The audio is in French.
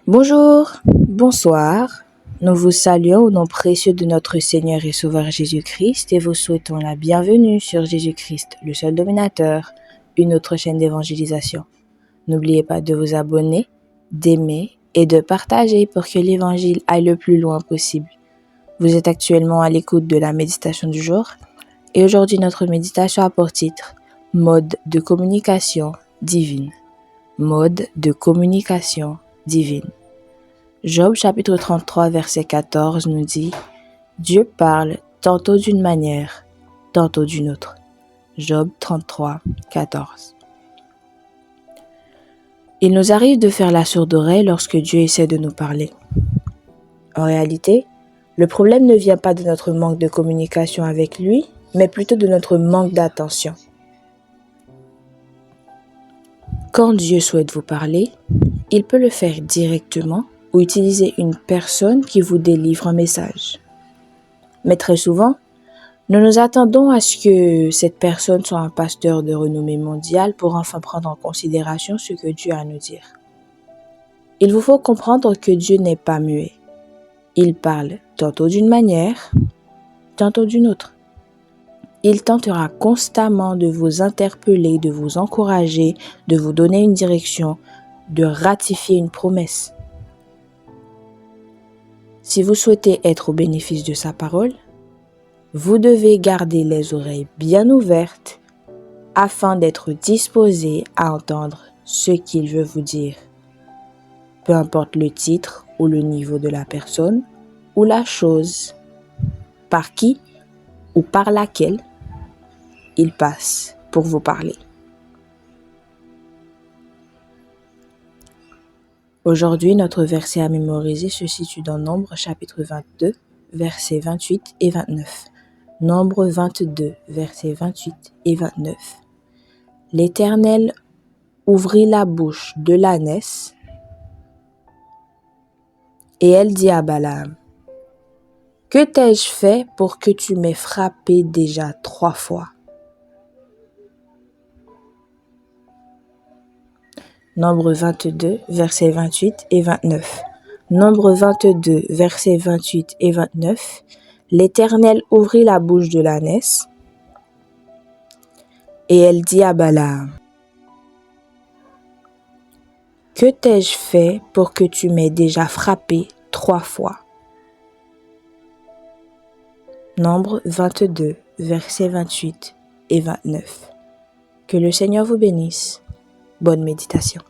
Bonjour, bonsoir. Nous vous saluons au nom précieux de notre Seigneur et Sauveur Jésus-Christ et vous souhaitons la bienvenue sur Jésus-Christ, le seul dominateur, une autre chaîne d'évangélisation. N'oubliez pas de vous abonner, d'aimer et de partager pour que l'évangile aille le plus loin possible. Vous êtes actuellement à l'écoute de la méditation du jour et aujourd'hui notre méditation a pour titre « Mode de communication divine ». Mode de communication divine. Job chapitre 33 verset 14 nous dit « Dieu parle tantôt d'une manière, tantôt d'une autre ». Job 33, 14. Il nous arrive de faire la sourde oreille lorsque Dieu essaie de nous parler. En réalité, le problème ne vient pas de notre manque de communication avec lui, mais plutôt de notre manque d'attention. Quand Dieu souhaite vous parler, il peut le faire directement ou utiliser une personne qui vous délivre un message. Mais très souvent, nous nous attendons à ce que cette personne soit un pasteur de renommée mondiale pour enfin prendre en considération ce que Dieu a à nous dire. Il vous faut comprendre que Dieu n'est pas muet. Il parle tantôt d'une manière, tantôt d'une autre. Il tentera constamment de vous interpeller, de vous encourager, de vous donner une direction, de ratifier une promesse. Si vous souhaitez être au bénéfice de sa parole, vous devez garder les oreilles bien ouvertes afin d'être disposé à entendre ce qu'il veut vous dire. Peu importe le titre ou le niveau de la personne ou la chose, par qui ou par laquelle il passe pour vous parler. Aujourd'hui, notre verset à mémoriser se situe dans Nombre chapitre 22, versets 28 et 29. Nombre 22, versets 28 et 29. L'Éternel ouvrit la bouche de l'ânesse et elle dit à Balaam, « Que t'ai-je fait pour que tu m'aies frappé déjà 3 fois ?» Nombre 22, versets 28 et 29. Nombre 22, versets 28 et 29. L'Éternel ouvrit la bouche de l'ânesse et elle dit à Balaam, « Que t'ai-je fait pour que tu m'aies déjà frappé 3 fois ?» Nombre 22, versets 28 et 29. Que le Seigneur vous bénisse. Bonne méditation.